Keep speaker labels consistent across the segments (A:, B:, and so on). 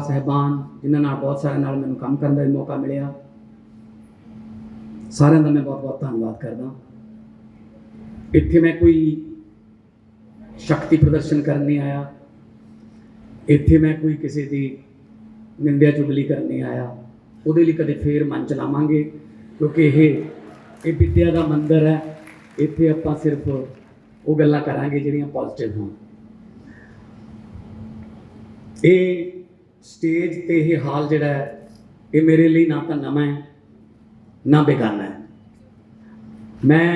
A: साहिबान जिन्होंने बहुत सारे नाल मैनूं काम करने का मौका मिलिया, सारिਆਂ ਦਾ मैं बहुत बहुत धन्यवाद करदा। इत्थे मैं कोई शक्ति प्रदर्शन करने नहीं आया, इत्थे मैं कोई किसी की निंदिया चुगली करने नहीं आया। ਉਹਦੇ ਲਈ कदे फिर मन चलावांगे क्योंकि ये विद्या का मंदिर है। इत्थे आपां सिर्फ वो गल्लां करांगे जिहड़ियां पॉजिटिव होण। ये स्टेज ते ये हाल जिहड़ा है ये मेरे लिए ना तो नवां है ना बेगाना है। मैं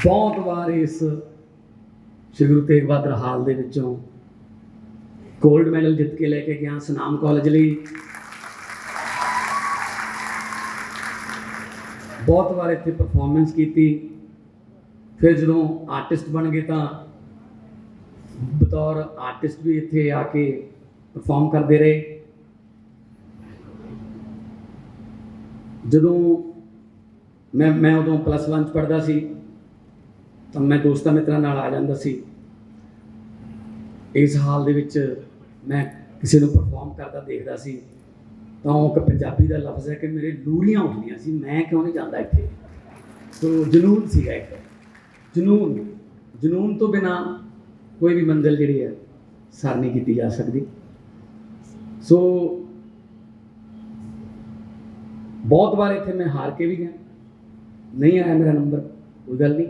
A: बहुत बार इस श्री गुरु तेग बहादुर हाल दे विचों गोल्ड मैडल जित के लेके गया सुनाम कॉलेज लिए, बहुत बार इत्थे परफॉर्मेंस की। फिर जो आर्टिस्ट बन गए तो बतौर आर्टिस्ट भी इत्थे आके परफॉर्म करते रहे। जो मैं उदों +1 पढ़ता सी तो मैं दोस्तों मित्रों नाल आ जाता सी। इस हाल दे विच मैं किसी को परफॉर्म करता देखता सी तो एक पंजाबी का लफ्ज़ है कि मेरे लूरियां उठदियां सी, मैं क्यों नहीं जाता इत्थे। तो जुनून सीगा एक जुनून तो बिना कोई भी मंजिल जिहड़ी है सर नहीं की जा सकती। सो बहुत बार इत्थे मैं हार के भी गया, नहीं आया मेरा नंबर, कोई गल नहीं।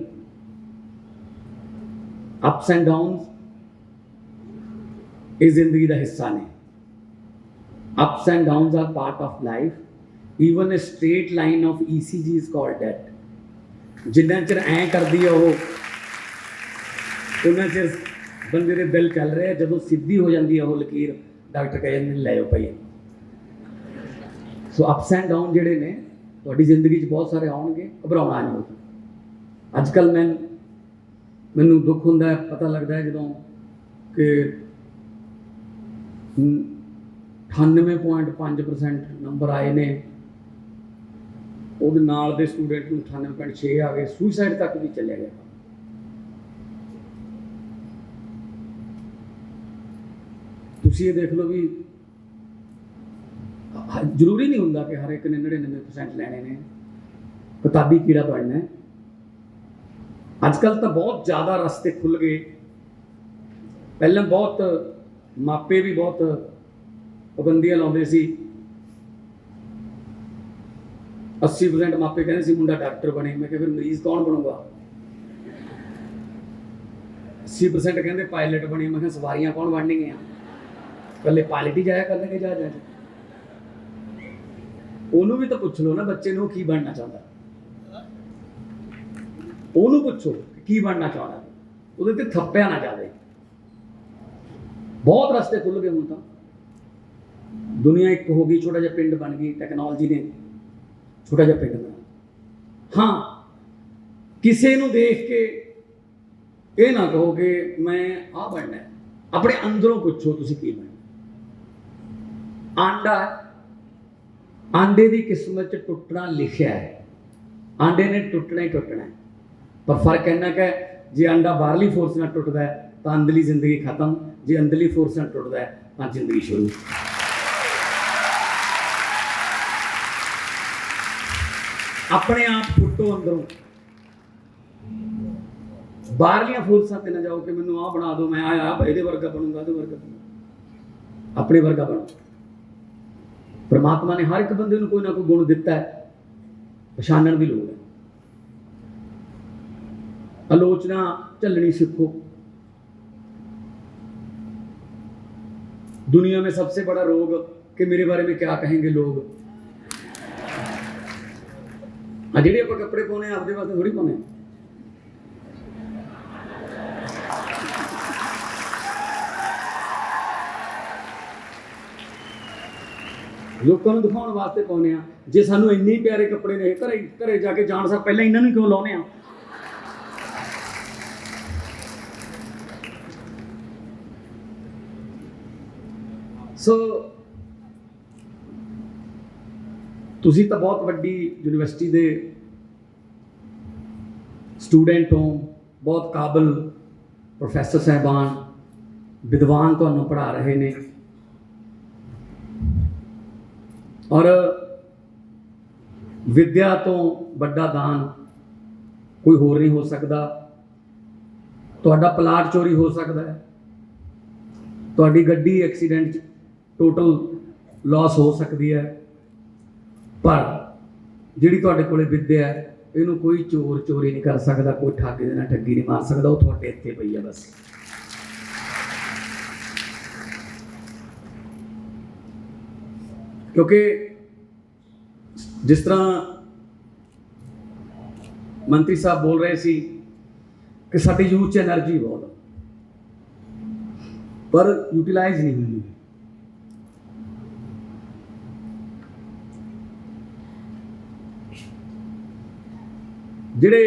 A: अप्स एंड डाउन्स इस जिंदगी का हिस्सा ने। Ups and downs are part of life. Even a straight line of ECG is called dead. जिन्ना चिर ऐ करती है वो उन्ना चिर बंदे के दिल चल रहे। जो सीधी हो जाती है वो लकीर डॉक्टर कह जाते लै जाओ भाई। सो अप्स एंड डाउन जिहड़े ने तुहाडी जिंदगी च बहुत सारे आउणगे, घबराउणा नहीं होगी। अजकल मैनूं दुख हुंदा है, पता लगता है जो कि 98.5% नंबर आए ने, ਉਹਦੇ ਨਾਲ ਦੇ स्टूडेंट ਨੂੰ 98.6 आ गए। सुसाइड तक भी चले गया। तुसीं ये देख लो भी जरूरी नहीं होंदा कि हर एक ने 99% लैने ने, किताबी कीड़ा बनना है। अजकल तो बहुत ज़्यादा रास्ते खुल गए। पहले बहुत मापे भी बहुत पाबंदियां लाउंदे सी। 80% मापे कहते सी मुंडा डॉक्टर बने। मैं फिर मरीज कौन बनूंगा। 80% कहते पायलट बने। मैं सवारियां कौन बननियां, कल्ले पायलट ही जाया करनगे जहाज़ां च। ਉਹਨੂੰ भी तो पुछ लो ना बच्चे ਨੂੰ की बनना चाहता, ਉਹਨੂੰ पुछो की बनना चाहता, ਉਹਦੇ ਤੇ थप्पिया ना जाए। बहुत रास्ते खुल गए। ਹੁਣ ਤਾਂ दुनिया एक हो गई, छोटा जिहा पिंड बन गई। टैक्नोलॉजी ने छोटा जिहा पिंड बना। हाँ, किसी ਨੂੰ देख के ये ना कहो कि मैं आ बनना है। अपने अंदरों पुछो तुसीं की बनना। आंडा आंडे की किस्मत च टुटना लिखिया है। आंडे ने टुटना ही टुटना है। पर फर्क इन्ना कि जे आंडा बाहरली फोर्स नाल टुटदा है तो अंदरली जिंदगी खत्म, जे अंदरली फोर्स नाल टुटदा है तो जिंदगी शुरू। अपने आप फुटो अंदरों, बाहरलियां फोर्सां ते ना जाओ कि मैनूं आ बना दो, मैं आया ये वर्गा बनूंगा, ये वर्गा बनूंगा। अपने वर्गा बनो। परमात्मा ने हर एक बंदे को कोई ना कोई गुण दिता है, पछाणन की लोड़ है। आलोचना झलनी सीखो। दुनिया में सबसे बड़ा रोग कि मेरे बारे में क्या कहेंगे लोग। जिहड़े आपां कपड़े पाउने आपदे वास्ते थोड़ी पाउने। लोगों को दिखाने वास्ते पाने। जे सानू इन्ने प्यारे कपड़े ने घरे जाके जान सा पहले इन्होंने क्यों लाने। सो तुसी तो बहुत वड्डी यूनिवर्सिटी के स्टूडेंट हो, बहुत काबिल प्रोफैसर साहबान विद्वान तुहानूं पढ़ा रहे ने। और विद्या तो बड़ा दान कोई होर नहीं हो सकता। तुहाडा प्लाट चोरी हो सकता है, तुहाडी गड्डी एक्सीडेंट टोटल लॉस हो सकती है, पर जिहड़ी तुहाडे कोले विद्या है इहनूं कोई चोर चोरी नहीं कर सकता, कोई ठग दे नाल ठगी नहीं मार सकता। वो तुहाडे इत्थे पई है बस। क्योंकि जिस तरह मंत्री साहब बोल रहे सी कि साडी यूथ च एनर्जी बहुत पर यूटिलाइज नहीं हुई। जिहड़े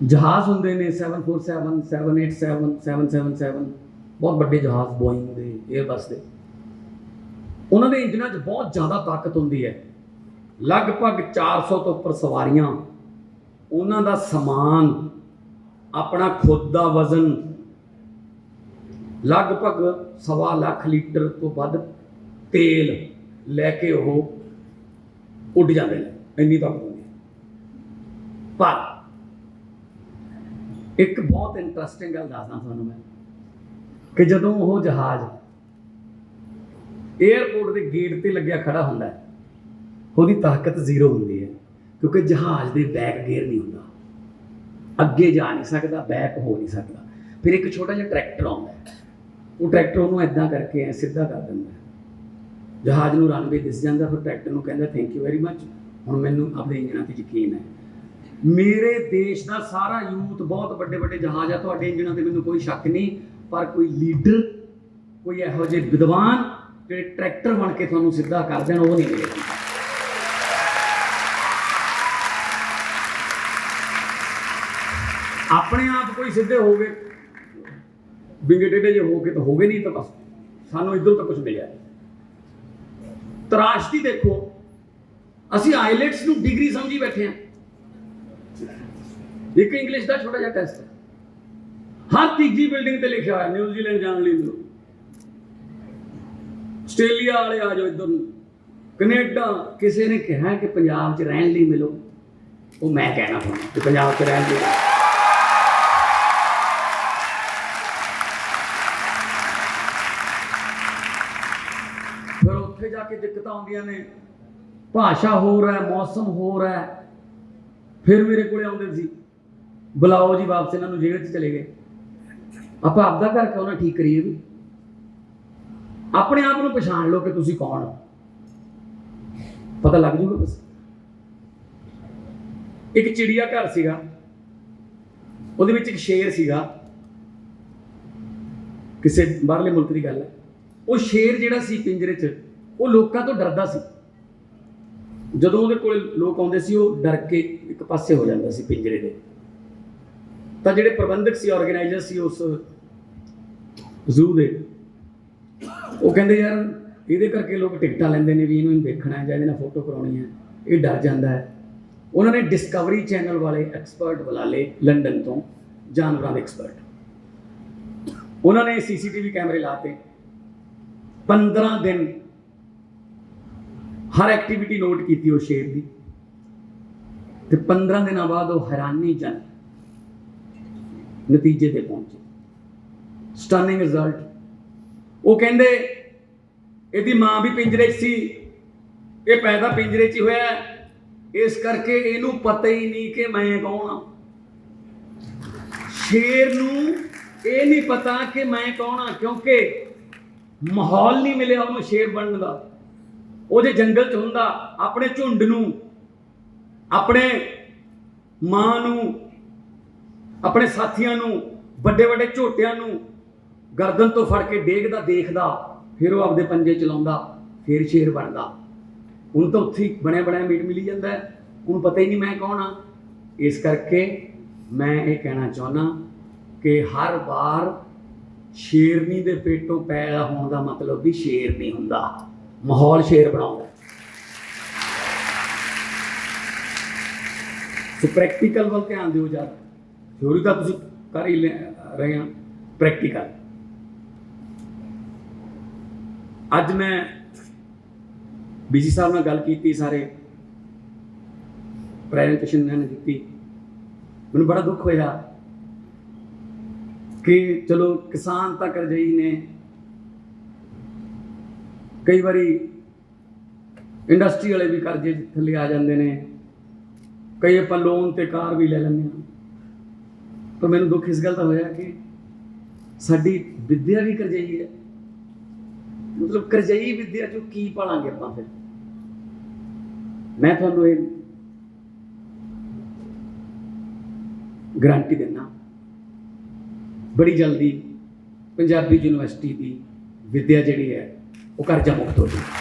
A: जहाज होंदे ने 747 787 777 बहुत बड़े जहाज बोइंग दे एयरबस दे, उन्होंने इंजनों च बहुत ज़्यादा ताकत होंदी है। लगभग 400 तो उपर सवारियां, उन्हों का समान, अपना खुद का वजन, लगभग 1.25 लाख लीटर तो वध तेल लैके वो उड़ जाते हैं, इन्नी ताकत होंदी है। पर एक बहुत इंटरस्टिंग गल दसदा तुहानूं मैं कि जदों वो जहाज़ एयरपोर्ट के गेट पर लग्या खड़ा होंदा है, उसकी ताकत जीरो होंदी है, क्योंकि जहाज़ के बैक गेयर नहीं होंदा, अगे जा नहीं सकता, बैक हो नहीं सकता। फिर एक छोटा जिहा ट्रैक्टर आता है, वो ट्रैक्टर उन्होंने इदा करके ऐ सीधा कर देंदा है, जहाज़ नूं रनवे दिस जाता, फिर ट्रैक्टर नूं कहंदा थैंक यू वेरी मच, हुण मैनूं अपने इंजनां ते यकीन है। मेरे देश का सारा यूथ बहुत बड़े बड़े जहाज़ है, तुहाडे इंजनां ते मैनूं कोई शक नहीं, पर कोई लीडर, कोई इहो जिहे विद्वान जिहड़े ट्रैक्टर बन के तुहानूं सीधा कर देण, वो नहीं मिले। अपने आप कोई सीधे हो गए, विंगे टेढ़े जो हो गए तो हो गए, नहीं तो बस सानू इधर तो कुछ मिले। त्रासदी देखो, असी आईलैट्स नूं डिग्री समझी बैठे हैं। एक इंग्लिश का छोटा जिहा टेस्ट है, हर तीजी बिल्डिंग पर लिखा है न्यूजीलैंड जाने लिए मिलो, आस्ट्रेलिया वाले आ जाओ इधर, कनेडा, किसी ने कहा कि पंजाब च रहने लिए मिलो, वो मैं कहना था कि पंजाब च रहने लिए फिर उत्थे जाके दिक्कत आउंदियां ने, भाषा हो रहा है, मौसम हो रहा है। फिर मेरे को आउंदे सी, बुलाओ जी वापस, इन्होंने जेल च चले गए। आप आपदा घर क्यों ना ठीक करिए, भी अपने आप को पछाण लो कि तुसी कौन हो, पता लग जूगा बस। एक चिड़िया घर सीगा, ਉਹਦੇ ਵਿੱਚ ਇੱਕ शेर ਸੀਗਾ, ਕਿਸੇ ਬਾਹਰਲੇ ਮੁਲਕ ਦੀ ਗੱਲ ਹੈ। ਉਹ शेर ਜਿਹੜਾ ਸੀ ਪਿੰਜਰੇ 'ਚ, ਉਹ ਲੋਕਾਂ ਤੋਂ ਡਰਦਾ ਸੀ। ਜਦੋਂ ਉਹਦੇ ਕੋਲ ਲੋਕ ਆਉਂਦੇ ਸੀ, ਉਹ ਡਰ ਕੇ ਇੱਕ ਪਾਸੇ ਹੋ ਜਾਂਦਾ ਸੀ ਪਿੰਜਰੇ ਦੇ। ਤਾਂ ਜਿਹੜੇ ਪ੍ਰਬੰਧਕ ਸੀ, ਆਰਗੇਨਾਈਜ਼ਰ ਸੀ ਉਸ ਜ਼ੂ ਦੇ, ਉਹ ਕਹਿੰਦੇ ਯਾਰ ਇਹਦੇ ਕਰਕੇ ਲੋਕ ਟਿਕਟਾਂ ਲੈਂਦੇ ਨੇ ਵੀ ਇਹਨੂੰ ਦੇਖਣਾ ਹੈ ਜਾਂ ਇਹਦੇ ਨਾਲ ਫੋਟੋ ਕਰਾਉਣੀ ਹੈ, ਇਹ ਡਰ ਜਾਂਦਾ ਹੈ। ਉਹਨਾਂ ਨੇ ਡਿਸਕਵਰੀ ਚੈਨਲ ਵਾਲੇ ਐਕਸਪਰਟ ਬੁਲਾ ਲਏ ਲੰਡਨ ਤੋਂ, ਜਾਨਵਰਾਂ ਦੇ ਐਕਸਪਰਟ। ਉਹਨਾਂ ਨੇ CCTV ਕੈਮਰੇ ਲਾਤੇ, 15 दिन हर एक्टिविटी नोट की वो शेर की, तो 15 दिन बाद वो हैरानीजनक नतीजे ते पहुंचे, स्टनिंग रिजल्ट। वो कहते इसकी मां भी पिंजरे सी, ये पैदा पिंजरे च होया, इस करके इनू पता ही नहीं कि मैं कौन हाँ। शेर नू ये नहीं पता कि मैं कौन हाँ, क्योंकि माहौल नहीं मिले उन्होंने शेर बनने का। वो जे जंगल च हुंदा, अपने झुंड नू, अपने मां नू, अपने साथियों नू, बड़े बड़े झोटियां नू गर्दन तो फड़ के डेगदा देखदा, फिर वो आपदे पंजे चलाउंदा, फिर शेर बनदा। उन तो उत्थे बने बनाया मीट मिली जाता है, उन्हें पता ही नहीं मैं कौन हाँ। इस करके मैं ये कहना चाहना कि हर बार शेरनी दे पेटों पैदा होने का मतलब भी शेर नहीं हुंदा, माहौल शेर बनाउंदा। सो प्रैक्टिकल वाल ध्यान दिओ ज़्यादा, थ्योरी तो तुसीं कर ही रहे हैं, प्रैक्टिकल। अज मैं BC साहब नाल गल कीती, सारे प्रैजेंटेशन उन्होंने दी। मैनूं बड़ा दुख होया कि चलो किसान तो करजई ने, कई बारी इंडस्ट्री वाले भी करजे थले आ जाते हैं, कई आप लोन ते कार भी ले लें। पर मैनूं दुख इस गल का होया कि साडी विद्या भी करजई है। मतलब करजई विद्या चो की पालांगे आपां फिर। मैं तुहानूं ये गारंटी देना, बड़ी जल्दी पंजाबी यूनिवर्सिटी की विद्या जिहड़ी है वो करजा मुक्त हो जाए।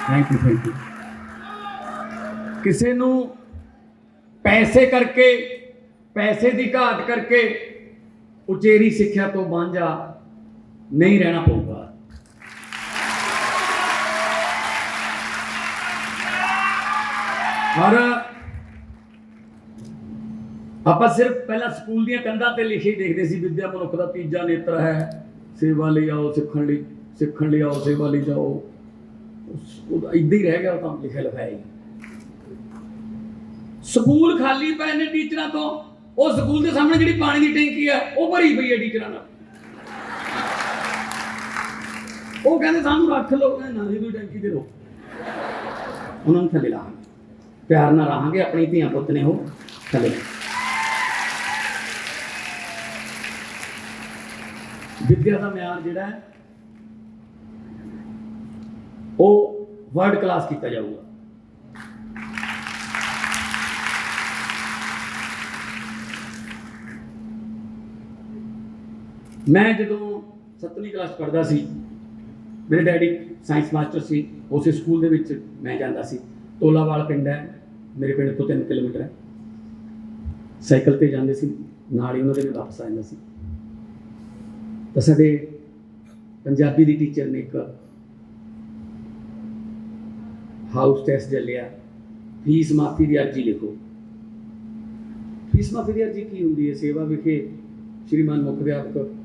A: Thank you. किसी नूं पैसे करके, पैसे की घाट करके उचेरी सिक्ख्या तो वांझा नहीं रहना पऊगा। और आप सिर्फ पहला स्कूल दी कंधां ते लिखे देखते सी, विद्या मनुख का तीजा नेत्र है, सेवा ले आओ सिखण ले आओ, सेवा ले जाओ। इदा ही रह गया, तो लिखे लिखाया। स्कूल खाली पे ने टीचर तो, उस स्कूल के सामने जी पानी की टैंकी है वो भरी पई है टीचर। वो कहते सानू रख लो ना जी, कोई टैंकी दे दो, उन्होंने थले ला प्यार ना रहांगे, अपनी धियां पुत ने वो थले। विद्या का म्यार जिहड़ा है वो वर्ल्ड क्लास किया जाऊगा। मैं जो 7वीं क्लास पढ़ता सी, मेरे डैडी साइंस मास्टर सी, उस स्कूल दे विच मैं जाता सी। तोलावाल पिंड है मेरे पिंड तो 3 किलोमीटर है, साइकिल ते जाते सी, नाल ही उन्होंने भी वापस आ जाता सी। तो साडे पंजाबी दी टीचर ने एक हाउस टेस्ट लिया, फीस माफ़ी की अर्जी लिखो। फीस माफ़ी की अर्जी की होंगी है? सेवा विखे श्रीमान मुख अध्यापक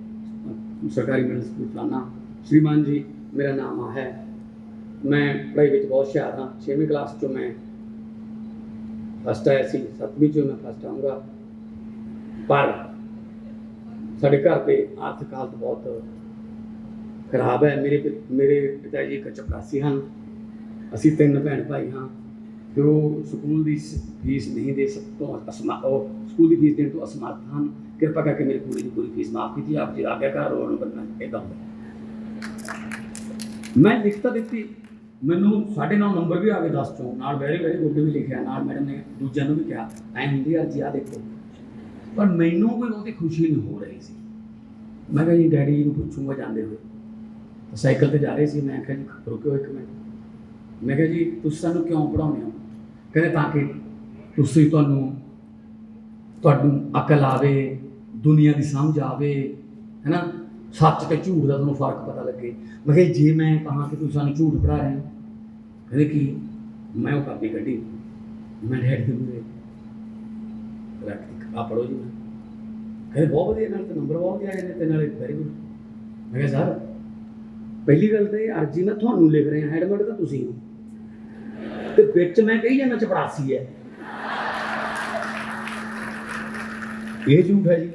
A: सरकारी मिडल स्कूल फलाना। श्रीमान जी मेरा नाम है, मैं पढ़ाई में बहुत होशियार हाँ, 6वीं क्लास चो मैं फस्ट आया सी, 7वीं चो मैं फस्ट आऊँगा। पर साढ़े घर के आर्थिक हालत बहुत खराब है। मेरे पिताजी एक चपरासी हैं, असी 3 भैन भाई हाँ, तो स्कूल की फीस नहीं दे सकते, स्कूल की फीस देने तो असमर्थ हैं। कृपा करके मेरी कुड़ी की पूरी फीस माफ़ की थी, आप जी आ गया घर रोन बनना इदा। मैं लिखता दी, मैनू 9.5 नंबर भी आ गए 10 चों, नाल वेरी गुड भी लिखा, नाल मैडम ने दूजिਆਂ ਨੂੰ भी कहा ऐ होंगी अर्जी आ देखो। पर मैनू कोई बहुत खुशी नहीं हो रही सी। मैं कहा जी डैडी जी को पूछूंगा जाते हुए, तो साइकिल पर जा रहे थे। मैं कहा जी रुको एक मिनट, मैं कहा जी तुम सानू क्यों पढ़ाने हो? कहते ताकि तुहानू अकल आवे, दुनिया की समझ आवे, है ना, सच तो झूठ का तुहानू फर्क पता लगे। मैं कहा जे मैं कहा कि तुम सानू झूठ पढ़ा रहे हो, कहते कि मैं वो कापी कढ़ी, मैं डैडी के रख दी, आ पढ़ो जी। मैं कहते बहुत वधिया, नाल तो नंबर बहुत वधिया आए ने, ते नाले वेरी गुड। मैं कहा सर पहली गल तो ये अर्जी मैं तुहानू लिख रहा, हैडमेट तो तुसीं हो, ते विच मैं कही जाना चपरासी है, ये झूठ है जी।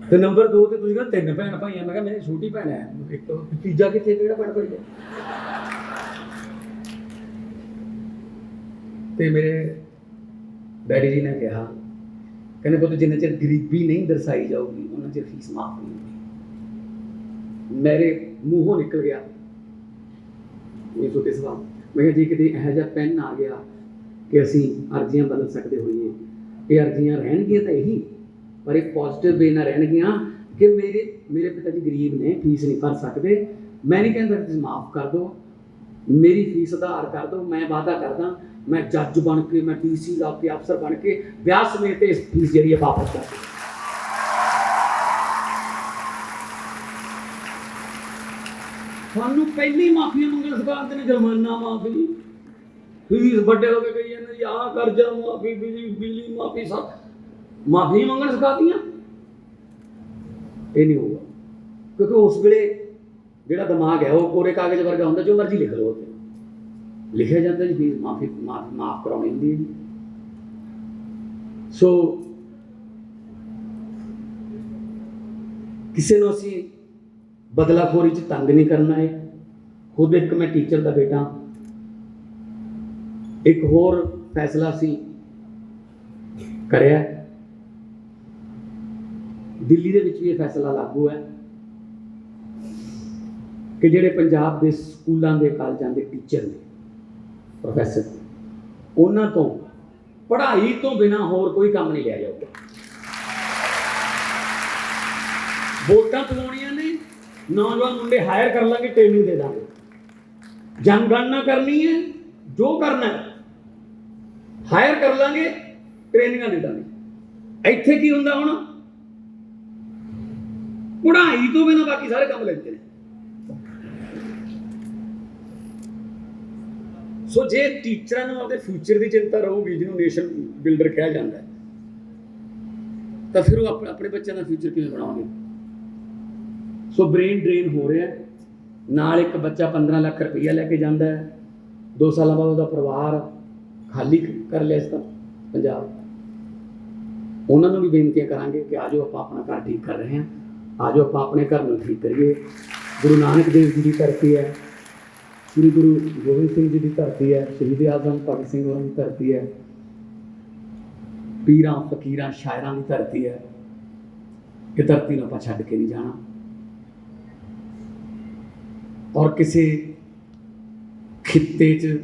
A: तो नंबर 2 तो तुसीं कहा 3 भैन भाई। मैं कहा मेरी छोटी भैन है, एक तो तीजा कितने किहड़ा भैन भाई है। तो मेरे डैडी जी ने कहा, कहने पुत्त जिन्ना चिर गरीबी नहीं दर्शाई जाऊगी उन्ना चिर फीस माफ नहीं होगी। मेरे मूँहों निकल गया ये छोटे सवाल। मैं कहा जी कि यह जिहा पेन आ गया कि असी अर्जियां बदल सकते होइए, ये अर्जियां रहनगियां तो यही, पर एक पॉजिटिव वे ना रहनगियां कि मेरे पिता जी गरीब ने, फीस नहीं भर सकते। मैं नहीं कहता तुसीं माफ़ कर दो, मेरी फीस आधार कर दो, मैं वादा करदा मैं जज बन के, मैं DC के अफसर बन के ब्याह समेत इस फीस जी वापस कर दूँ। ਸਾਨੂੰ ਪਹਿਲੀ ਮਾਫੀਆਂ ਮੰਗਣ ਸਿਖਾਉਂਦੇ ਨੇ, ਜੁਰਮਾਨਾ ਮਾਫੀ, ਫੀਸ ਵੱਡੇ ਹੋ ਕੇ ਕਹੀ ਜਾਂਦੇ ਜੀ ਆਹ ਕਰਜ਼ਾ ਮਾਫੀ, ਬਿਜਲੀ ਮਾਫੀ, ਸਭ ਮਾਫੀ ਮੰਗਣ ਸਿਖਾਤੀਆਂ। ਇਹ ਨਹੀਂ ਹੋਊਗਾ, ਕਿਉਂਕਿ ਉਸ ਵੇਲੇ ਜਿਹੜਾ ਦਿਮਾਗ ਹੈ ਉਹ ਕੋਰੇ ਕਾਗਜ਼ ਵਰਗਾ ਹੁੰਦਾ, ਜੋ ਮਰਜ਼ੀ ਲਿਖ ਲਓ, ਲਿਖਿਆ ਜਾਂਦਾ ਜੀ ਫੀਸ ਮਾਫ ਕਰਾਉਣੀ ਹੁੰਦੀ ਹੈ। ਸੋ ਕਿਸੇ ਨੂੰ ਅਸੀਂ ਬਦਲਾਖੋਰੀ 'ਚ ਤੰਗ ਨਹੀਂ ਕਰਨਾ ਹੈ। ਖੁਦ ਇੱਕ ਮੈਂ ਟੀਚਰ ਦਾ ਬੇਟਾ, ਇੱਕ ਹੋਰ ਫੈਸਲਾ ਅਸੀਂ ਕਰਿਆ, ਦਿੱਲੀ ਦੇ ਵਿੱਚ ਵੀ ਇਹ ਫੈਸਲਾ ਲਾਗੂ ਹੈ ਕਿ ਜਿਹੜੇ ਪੰਜਾਬ ਦੇ ਸਕੂਲਾਂ ਦੇ ਕਾਲਜਾਂ ਦੇ ਟੀਚਰ ਨੇ, ਪ੍ਰੋਫੈਸਰ, ਉਹਨਾਂ ਤੋਂ ਪੜ੍ਹਾਈ ਤੋਂ ਬਿਨਾਂ ਹੋਰ ਕੋਈ ਕੰਮ ਨਹੀਂ ਲਿਆ ਜਾਊਗਾ। ਵੋਟਾਂ ਪਵਾਉਣੀਆਂ ਨੇ, ਨੌਜਵਾਨ ਮੁੰਡੇ ਹਾਇਰ ਕਰ ਲਾਂਗੇ, ਟ੍ਰੇਨਿੰਗ ਦੇ ਦਾਂਗੇ, ਜਨਗਣਨਾ ਕਰਨੀ ਹੈ, ਜੋ ਕਰਨਾ ਹੈ ਹਾਇਰ ਕਰ ਲਾਂਗੇ, ਟ੍ਰੇਨਿੰਗਾਂ ਦੇ ਦਾਂਗੇ। ਇੱਥੇ ਕੀ ਹੁੰਦਾ ਹੁਣ, ਪੜ੍ਹਾਈ ਤੋਂ ਬਿਨਾਂ ਬਾਕੀ ਸਾਰੇ ਕੰਮ ਲੈਂਦੇ ਨੇ। ਸੋ ਜੇ ਟੀਚਰਾਂ ਨੂੰ ਆਪਣੇ ਫਿਊਚਰ ਦੀ ਚਿੰਤਾ ਰਹੂਗੀ, ਜਿਹਨੂੰ ਨੇਸ਼ਨ ਬਿਲਡਰ ਕਿਹਾ ਜਾਂਦਾ ਹੈ, ਤਾਂ ਫਿਰ ਉਹ ਆਪਣੇ ਬੱਚਿਆਂ ਦਾ ਫਿਊਚਰ ਕਿਵੇਂ ਬਣਾਉਣਗੇ। ਸੋ ਬ੍ਰੇਨ ਡਰੇਨ ਹੋ ਰਿਹਾ। ਨਾਲ ਇੱਕ ਬੱਚਾ 15 ਲੱਖ ਰੁਪਈਆ ਲੈ ਕੇ ਜਾਂਦਾ ਹੈ, 2 ਸਾਲਾਂ ਬਾਅਦ ਉਹਦਾ ਪਰਿਵਾਰ ਖਾਲੀ ਕਰ ਲਿਆ ਇਸ ਤਾਂ ਪੰਜਾਬ। ਉਹਨਾਂ ਨੂੰ ਵੀ ਬੇਨਤੀਆਂ ਕਰਾਂਗੇ ਕਿ ਆਜੋ ਆਪਾਂ ਆਪਣਾ ਘਰ ਠੀਕ ਕਰ ਰਹੇ ਹਾਂ, ਆਜੋ ਆਪਾਂ ਆਪਣੇ ਘਰ ਨੂੰ ਠੀਕ ਕਰੀਏ। ਗੁਰੂ ਨਾਨਕ ਦੇਵ ਜੀ ਦੀ ਧਰਤੀ ਹੈ, ਸ੍ਰੀ ਗੁਰੂ ਗੋਬਿੰਦ ਸਿੰਘ ਜੀ ਦੀ ਧਰਤੀ ਹੈ, ਸ਼ਹੀਦ ਆਜ਼ਮ ਭਗਤ ਸਿੰਘ ਹੋਰਾਂ ਦੀ ਧਰਤੀ ਹੈ, ਪੀਰਾਂ ਫਕੀਰਾਂ ਸ਼ਾਇਰਾਂ ਦੀ ਧਰਤੀ ਹੈ। ਇਹ ਧਰਤੀ ਨੂੰ ਆਪਾਂ ਛੱਡ ਕੇ ਨਹੀਂ ਜਾਣਾ, ਔਰ ਕਿਸੇ ਖਿੱਤੇ 'ਚ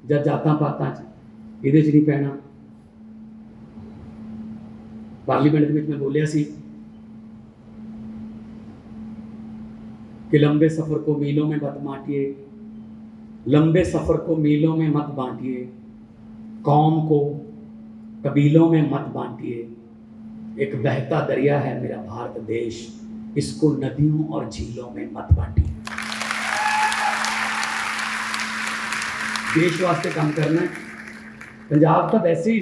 A: ਜਾਂ ਜਾਤਾਂ ਪਾਤਾਂ 'ਚ ਇਹਦੇ 'ਚ ਨਹੀਂ ਪੈਣਾ। ਪਾਰਲੀਮੈਂਟ ਦੇ ਵਿੱਚ ਮੈਂ ਬੋਲਿਆ ਸੀ कि लंबे सफ़र को मीलों में मत बांटिए, लंबे सफ़र को मीलों में मत बांटिए, कौम को कबीलों में मत बांटिए। एक बहता दरिया है मेरा भारत देश, इसको नदियों और झीलों में मत बांटिए। देश वास्ते काम करना है। पंजाब तो वैसे ही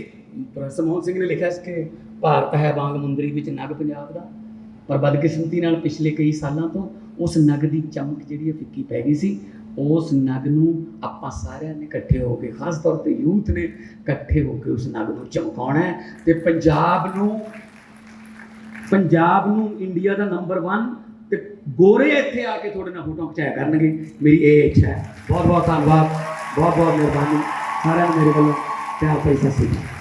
A: मनमोहन सिंह ने लिखा कि भारत है वांग मुंदरी विच नग पंजाब दा, पर बदकिस्मती नाल पिछले कई सालों तो उस नग की चमक जी फिक्की पै गई सी। उस नग नूं आपां सारिਆਂ ने इकट्ठे होकर, खास तौर पर यूथ ने इकट्ठे होकर उस नग नूं चमकाउणा है ते पंजाब नूं इंडिया का नंबर 1 ते गोरे इत्थे आके थोड़े नाल फोटो खिचाया करनगे। मेरी ये इच्छा है। बहुत बहुत धन्यवाद, बहुत बहुत मेहरबानी सारिਆਂ ਨੂੰ मेरे वालों प्यार भरी सत श्री अकाल।